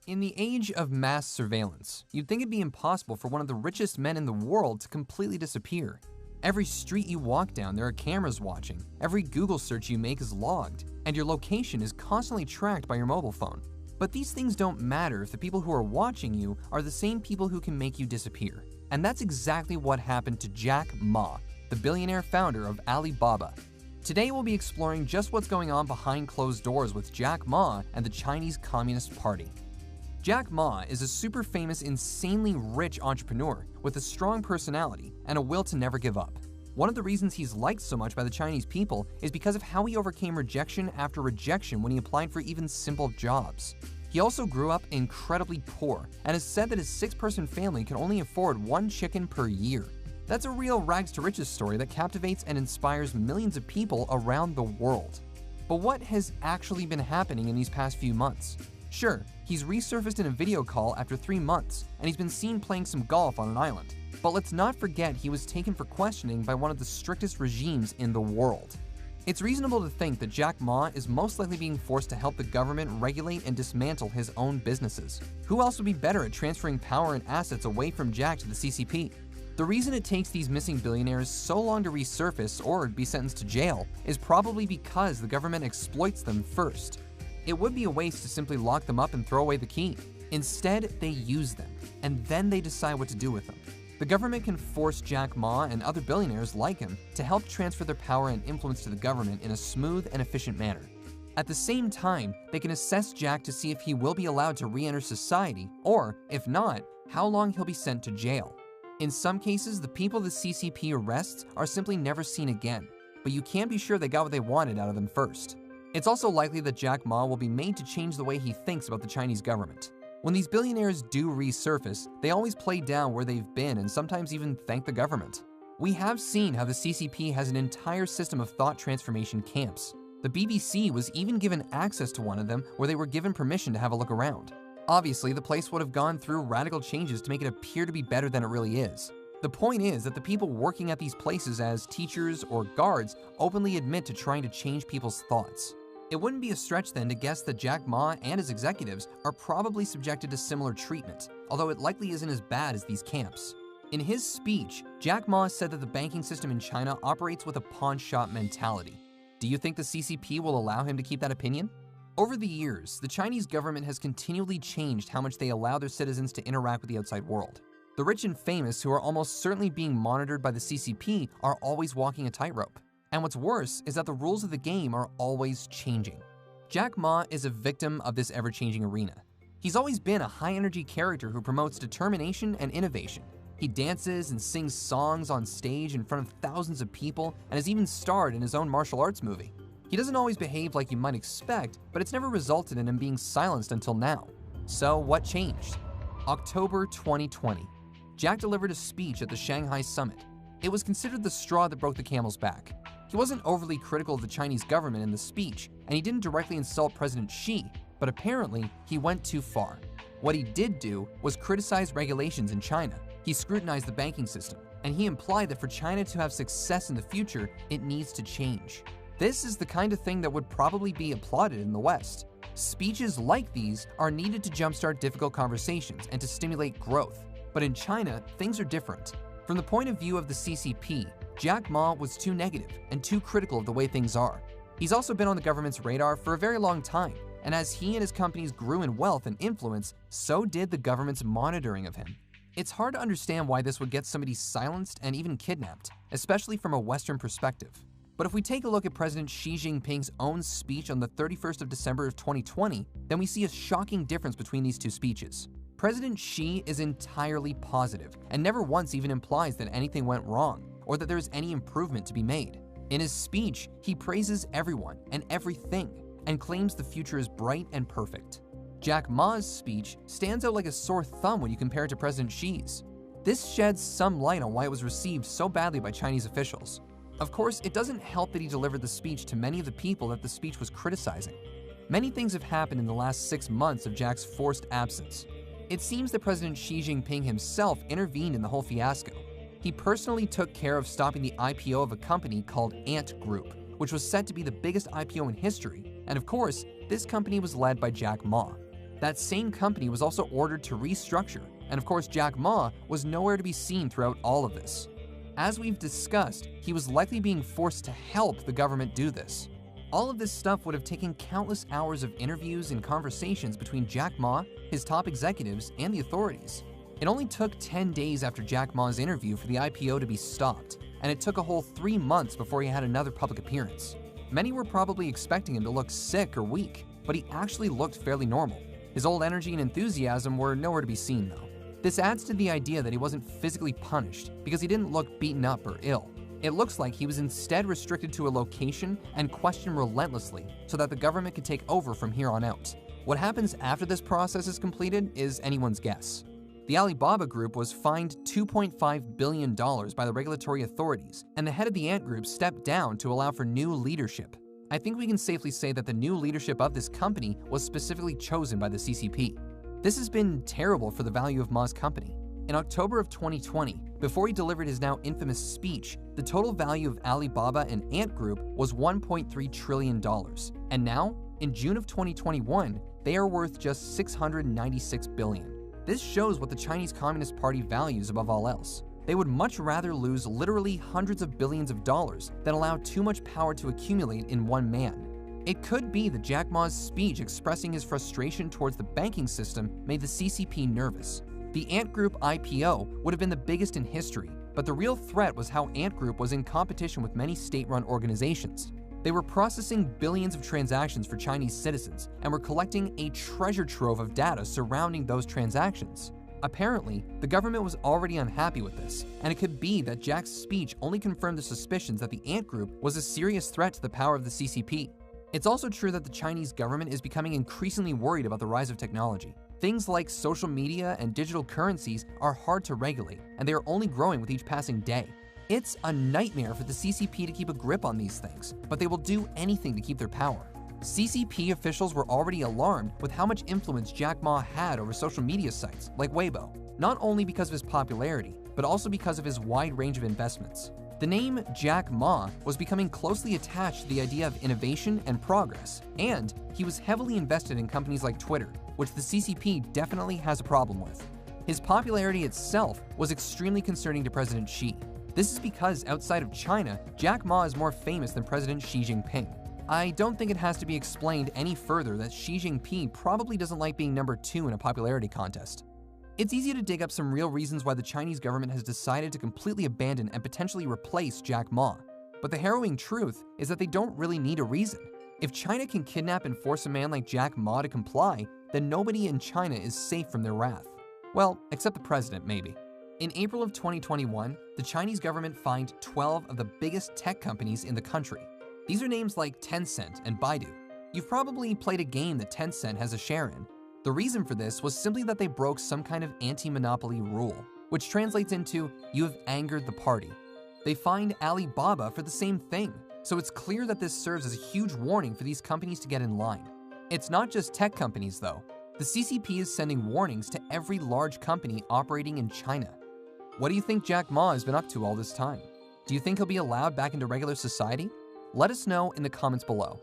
In the age of mass surveillance, you'd think it'd be impossible for one of the richest men in the world to completely disappear. Every street you walk down, there are cameras watching. Every Google search you make is logged, and your location is constantly tracked by your mobile phone. But these things don't matter if the people who are watching you are the same people who can make you disappear. And that's exactly what happened to Jack Ma, the billionaire founder of Alibaba. Today we'll be exploring just what's going on behind closed doors with Jack Ma and the Chinese Communist Party. Jack Ma is a super famous, insanely rich entrepreneur with a strong personality and a will to never give up. One of the reasons he's liked so much by the Chinese people is because of how he overcame rejection after rejection when he applied for even simple jobs. He also grew up incredibly poor and has said that his 6-person family can only afford 1 chicken per year. That's a real rags to riches story that captivates and inspires millions of people around the world. But what has actually been happening in these past few months? Sure, he's resurfaced in a video call after 3 months, and he's been seen playing some golf on an island. But let's not forget he was taken for questioning by one of the strictest regimes in the world. It's reasonable to think that Jack Ma is most likely being forced to help the government regulate and dismantle his own businesses. Who else would be better at transferring power and assets away from Jack to the CCP? The reason it takes these missing billionaires so long to resurface or be sentenced to jail is probably because the government exploits them first. It would be a waste to simply lock them up and throw away the key. Instead, they use them, and then they decide what to do with them. The government can force Jack Ma and other billionaires like him to help transfer their power and influence to the government in a smooth and efficient manner. At the same time, they can assess Jack to see if he will be allowed to re-enter society, or, if not, how long he'll be sent to jail. In some cases, the people the CCP arrests are simply never seen again, but you can't be sure they got what they wanted out of them first. It's also likely that Jack Ma will be made to change the way he thinks about the Chinese government. When these billionaires do resurface, they always play down where they've been and sometimes even thank the government. We have seen how the CCP has an entire system of thought transformation camps. The BBC was even given access to one of them where they were given permission to have a look around. Obviously, the place would have gone through radical changes to make it appear to be better than it really is. The point is that the people working at these places as teachers or guards openly admit to trying to change people's thoughts. It wouldn't be a stretch then to guess that Jack Ma and his executives are probably subjected to similar treatment, although it likely isn't as bad as these camps. In his speech, Jack Ma said that the banking system in China operates with a pawn shop mentality. Do you think the CCP will allow him to keep that opinion? Over the years, the Chinese government has continually changed how much they allow their citizens to interact with the outside world. The rich and famous, who are almost certainly being monitored by the CCP, are always walking a tightrope. And what's worse is that the rules of the game are always changing. Jack Ma is a victim of this ever-changing arena. He's always been a high-energy character who promotes determination and innovation. He dances and sings songs on stage in front of thousands of people and has even starred in his own martial arts movie. He doesn't always behave like you might expect, but it's never resulted in him being silenced until now. So what changed? October 2020. Jack delivered a speech at the Shanghai summit. It was considered the straw that broke the camel's back. He wasn't overly critical of the Chinese government in the speech, and he didn't directly insult President Xi, but apparently he went too far. What he did do was criticize regulations in China. He scrutinized the banking system, and he implied that for China to have success in the future, it needs to change. This is the kind of thing that would probably be applauded in the West. Speeches like these are needed to jumpstart difficult conversations and to stimulate growth. But in China, things are different. From the point of view of the CCP, Jack Ma was too negative and too critical of the way things are. He's also been on the government's radar for a very long time, and as he and his companies grew in wealth and influence, so did the government's monitoring of him. It's hard to understand why this would get somebody silenced and even kidnapped, especially from a Western perspective. But if we take a look at President Xi Jinping's own speech on the 31st of December of 2020, then we see a shocking difference between these two speeches. President Xi is entirely positive and never once even implies that anything went wrong or that there is any improvement to be made. In his speech, he praises everyone and everything and claims the future is bright and perfect. Jack Ma's speech stands out like a sore thumb when you compare it to President Xi's. This sheds some light on why it was received so badly by Chinese officials. Of course, it doesn't help that he delivered the speech to many of the people that the speech was criticizing. Many things have happened in the last 6 months of Jack's forced absence. It seems that President Xi Jinping himself intervened in the whole fiasco. He personally took care of stopping the IPO of a company called Ant Group, which was set to be the biggest IPO in history, and of course, this company was led by Jack Ma. That same company was also ordered to restructure, and of course Jack Ma was nowhere to be seen throughout all of this. As we've discussed, he was likely being forced to help the government do this. All of this stuff would have taken countless hours of interviews and conversations between Jack Ma, his top executives, and the authorities. It only took 10 days after Jack Ma's interview for the IPO to be stopped, and it took a whole 3 months before he had another public appearance. Many were probably expecting him to look sick or weak, but he actually looked fairly normal. His old energy and enthusiasm were nowhere to be seen though. This adds to the idea that he wasn't physically punished because he didn't look beaten up or ill. It looks like he was instead restricted to a location and questioned relentlessly so that the government could take over from here on out. What happens after this process is completed is anyone's guess. The Alibaba group was fined $2.5 billion by the regulatory authorities, and the head of the Ant group stepped down to allow for new leadership. I think we can safely say that the new leadership of this company was specifically chosen by the CCP. This has been terrible for the value of Ma's company. In October of 2020, before he delivered his now infamous speech, the total value of Alibaba and Ant Group was $1.3 trillion. And now, in June of 2021, they are worth just $696 billion. This shows what the Chinese Communist Party values above all else. They would much rather lose literally hundreds of billions of dollars than allow too much power to accumulate in one man. It could be that Jack Ma's speech expressing his frustration towards the banking system made the CCP nervous. The Ant Group IPO would have been the biggest in history, but the real threat was how Ant Group was in competition with many state-run organizations. They were processing billions of transactions for Chinese citizens and were collecting a treasure trove of data surrounding those transactions. Apparently, the government was already unhappy with this, and it could be that Jack's speech only confirmed the suspicions that the Ant Group was a serious threat to the power of the CCP. It's also true that the Chinese government is becoming increasingly worried about the rise of technology. Things like social media and digital currencies are hard to regulate, and they are only growing with each passing day. It's a nightmare for the CCP to keep a grip on these things, but they will do anything to keep their power. CCP officials were already alarmed with how much influence Jack Ma had over social media sites like Weibo, not only because of his popularity, but also because of his wide range of investments. The name Jack Ma was becoming closely attached to the idea of innovation and progress, and he was heavily invested in companies like Twitter, which the CCP definitely has a problem with. His popularity itself was extremely concerning to President Xi. This is because outside of China, Jack Ma is more famous than President Xi Jinping. I don't think it has to be explained any further that Xi Jinping probably doesn't like being number 2 in a popularity contest. It's easy to dig up some real reasons why the Chinese government has decided to completely abandon and potentially replace Jack Ma. But the harrowing truth is that they don't really need a reason. If China can kidnap and force a man like Jack Ma to comply, then nobody in China is safe from their wrath. Well, except the president, maybe. In April of 2021, the Chinese government fined 12 of the biggest tech companies in the country. These are names like Tencent and Baidu. You've probably played a game that Tencent has a share in. The reason for this was simply that they broke some kind of anti-monopoly rule, which translates into, you have angered the party. They fined Alibaba for the same thing, so it's clear that this serves as a huge warning for these companies to get in line. It's not just tech companies though. The CCP is sending warnings to every large company operating in China. What do you think Jack Ma has been up to all this time? Do you think he'll be allowed back into regular society? Let us know in the comments below.